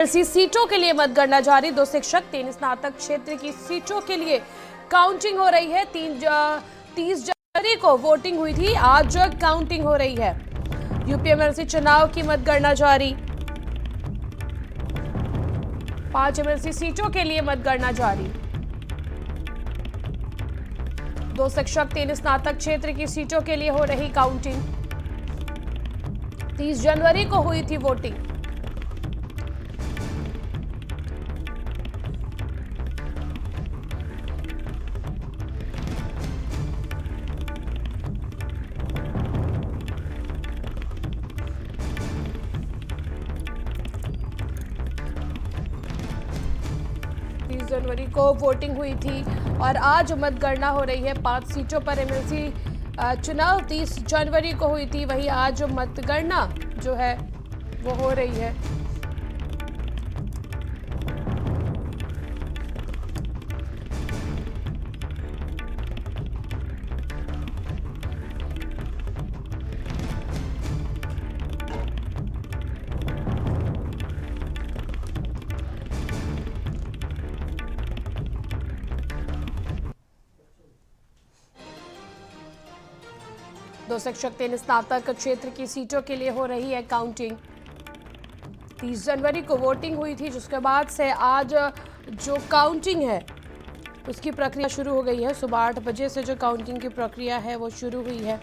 MLC सीटों के लिए मतगणना जारी। 2 शिक्षक 3 स्नातक क्षेत्र की सीटों के लिए काउंटिंग हो रही है। 30 जनवरी को वोटिंग हुई थी, आज काउंटिंग हो रही है। यूपी एमएलसी चुनाव की मतगणना जारी। 5 एमएलसी सीटों के लिए मतगणना जारी। 2 शिक्षक 3 स्नातक क्षेत्र की सीटों के लिए हो रही काउंटिंग। 30 जनवरी को हुई थी वोटिंग। जनवरी को वोटिंग हुई थी और आज मतगणना हो रही है। 5 सीटों पर एमएलसी चुनाव 30 जनवरी को हुई थी, वहीं आज मतगणना जो है वो हो रही है। दो शिक्षक 3 स्नातक क्षेत्र की सीटों के लिए हो रही है काउंटिंग। 30 जनवरी को वोटिंग हुई थी, जिसके बाद से आज जो काउंटिंग है उसकी प्रक्रिया शुरू हो गई है। सुबह 8 बजे से जो काउंटिंग की प्रक्रिया है वो शुरू हुई है।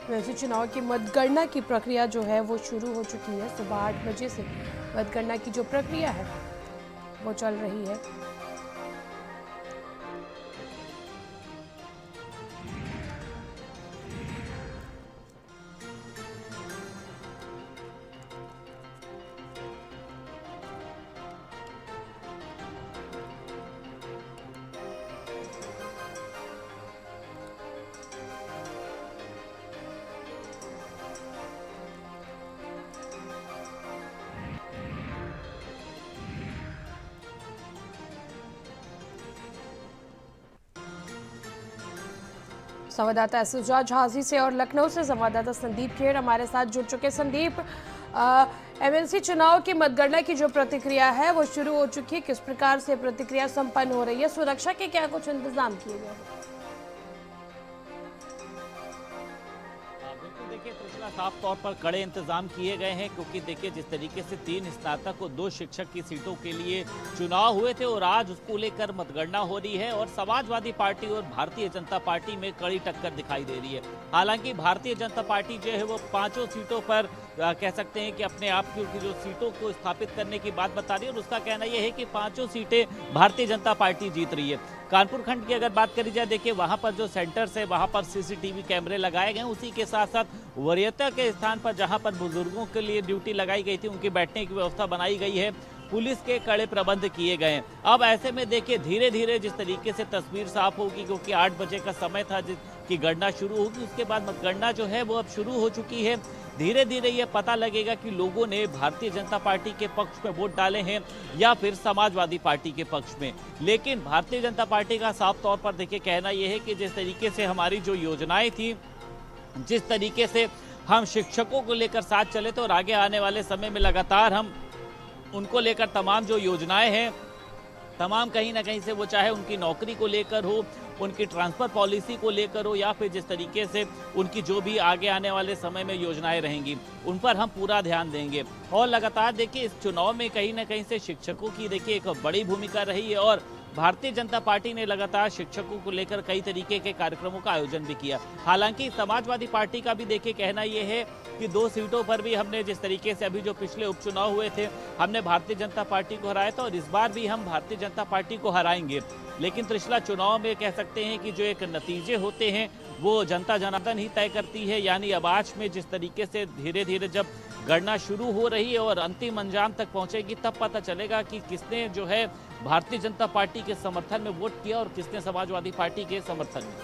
वैसे चुनाव की मतगणना की प्रक्रिया जो है वो शुरू हो चुकी है। सुबह 8 बजे से मतगणना की जो प्रक्रिया है वो चल रही है। संवाददाता एसुजा झांसी से और लखनऊ से संवाददाता संदीप खेर हमारे साथ जुड़ चुके। संदीप, एमएलसी चुनाव की मतगणना की जो प्रतिक्रिया है वो शुरू हो चुकी है, किस प्रकार से प्रतिक्रिया संपन्न हो रही है? सुरक्षा के क्या कुछ इंतजाम किए गए हैं? देखिए त्रिशला, साफ तौर पर कड़े इंतजाम किए गए हैं, क्योंकि देखिए जिस तरीके से 3 स्नातक और 2 शिक्षक की सीटों के लिए चुनाव हुए थे और आज उसको लेकर मतगणना हो रही है और समाजवादी पार्टी और भारतीय जनता पार्टी में कड़ी टक्कर दिखाई दे रही है। हालांकि भारतीय जनता पार्टी जो है वो 5 सीटों पर कह सकते हैं कि अपने आप की जो सीटों को स्थापित करने की बात बता रही है और उसका कहना यह है कि 5 सीटें भारतीय जनता पार्टी जीत रही है। कानपुर खंड की अगर बात करी जाए, देखिए वहां पर जो सेंटर्स है वहां पर सीसीटीवी कैमरे लगाए गए, उसी के साथ साथ वरीयता के स्थान पर जहां पर बुजुर्गों के लिए ड्यूटी लगाई गई थी, उनके बैठने की व्यवस्था बनाई गई है। पुलिस के कड़े प्रबंध किए गए हैं। अब ऐसे में देखिए धीरे धीरे जिस तरीके से तस्वीर साफ होगी, क्योंकि 8 बजे का समय था जिसकी गणना शुरू होगी, उसके बाद मतगणना जो है वो अब शुरू हो चुकी है। धीरे धीरे ये पता लगेगा कि लोगों ने भारतीय जनता पार्टी के पक्ष में वोट डाले हैं या फिर समाजवादी पार्टी के पक्ष में। लेकिन भारतीय जनता पार्टी का साफ तौर पर देखिए कहना यह है कि जिस तरीके से हमारी जो योजनाएं थी, जिस तरीके से हम शिक्षकों को लेकर साथ चले थे और आगे आने वाले समय में लगातार हम उनको लेकर तमाम जो योजनाएं हैं, तमाम कहीं ना कहीं से वो चाहे उनकी नौकरी को लेकर हो, उनकी ट्रांसफर पॉलिसी को लेकर हो, या फिर जिस तरीके से उनकी जो भी आगे आने वाले समय में योजनाएं रहेंगी उन पर हम पूरा ध्यान देंगे। और लगातार देखिए इस चुनाव में कहीं ना कहीं से शिक्षकों की देखिए एक बड़ी भूमिका रही है और भारतीय जनता पार्टी ने लगातार शिक्षकों को लेकर कई तरीके के कार्यक्रमों का आयोजन भी किया। हालांकि समाजवादी पार्टी का भी देखिए कहना यह है कि 2 सीटों पर भी हमने जिस तरीके से अभी जो पिछले उपचुनाव हुए थे हमने भारतीय जनता पार्टी को हराया था और इस बार भी हम भारतीय जनता पार्टी को हराएंगे। लेकिन त्रिशला, चुनाव में कह सकते हैं कि जो एक नतीजे होते हैं वो जनता जनार्दन ही तय करती है। यानी अब आज में जिस तरीके से धीरे धीरे जब गणना शुरू हो रही है और अंतिम अंजाम तक पहुंचेगी, तब पता चलेगा कि किसने जो है भारतीय जनता पार्टी के समर्थन में वोट किया और किसने समाजवादी पार्टी के समर्थन में।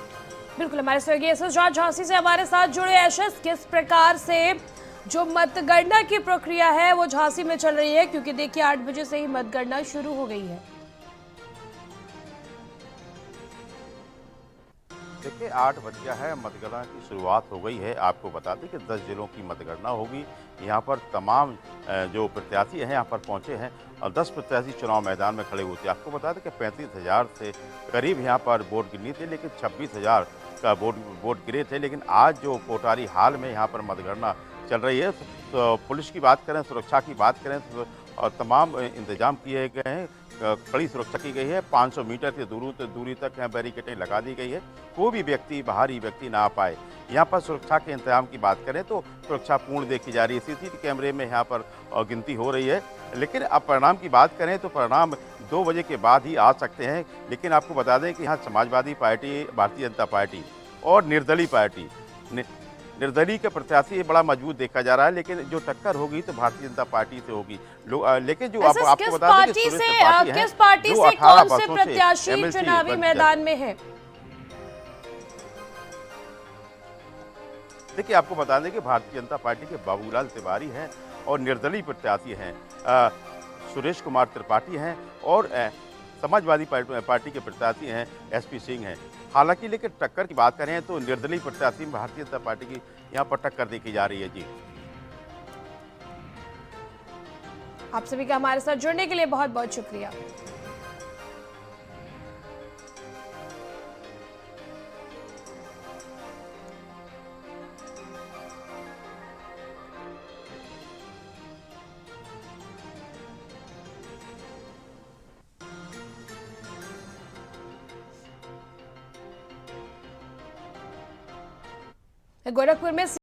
बिल्कुल, हमारे सहयोगी एसएस जॉर्ज झांसी से हमारे साथ जुड़े। एसएस, किस प्रकार से जो मतगणना की प्रक्रिया है वो झांसी में चल रही है, क्योंकि देखिए 8 बजे से ही मतगणना शुरू हो गई है। देखिए 8 बज गया है, मतगणना की शुरुआत हो गई है। आपको बता दें कि 10 जिलों की मतगणना होगी। यहाँ पर तमाम जो प्रत्याशी हैं यहाँ पर पहुँचे हैं और 10 प्रत्याशी चुनाव मैदान में खड़े हुए थे। आपको बता दें कि 35,000 से करीब यहाँ पर वोट गिननी थी, लेकिन 26,000 का वोट गिरे थे। लेकिन आज जो कोटारी हाल में यहाँ पर मतगणना चल रही है, तो पुलिस की बात करें, सुरक्षा की बात करें तो और तमाम इंतजाम किए गए हैं। कड़ी सुरक्षा की गई है। 500 मीटर की दूरी तक यहाँ बैरिकेडें लगा दी गई है। कोई भी व्यक्ति, बाहरी व्यक्ति ना आ पाए। यहाँ पर सुरक्षा के इंतजाम की बात करें तो सुरक्षा पूर्ण देखी जा रही है। सीसीटीवी कैमरे में यहाँ पर गिनती हो रही है। लेकिन अब परिणाम की बात करें तो परिणाम 2 बजे के बाद ही आ सकते हैं। लेकिन आपको बता दें कि यहाँ समाजवादी पार्टी, भारतीय जनता पार्टी और निर्दलीय पार्टी, निर्दलीय के प्रत्याशी बड़ा मजबूत देखा जा रहा है। लेकिन जो टक्कर होगी तो भारतीय जनता पार्टी से होगी। लेकिन जो आपको बता दें कि किस पार्टी से कौन से प्रत्याशी चुनावी मैदान में है? देखिए आपको बता दें कि भारतीय जनता पार्टी के बाबूलाल तिवारी हैं और निर्दलीय प्रत्याशी हैं सुरेश कुमार त्रिपाठी हैं और समाजवादी पार्टी के प्रत्याशी हैं एसपी सिंह हैं। हालांकि लेकिन टक्कर की बात करें तो निर्दलीय प्रत्याशी में भारतीय जनता पार्टी की यहाँ पर टक्कर देखी जा रही है। जी, आप सभी का हमारे साथ जुड़ने के लिए बहुत बहुत शुक्रिया। गोरखपुर में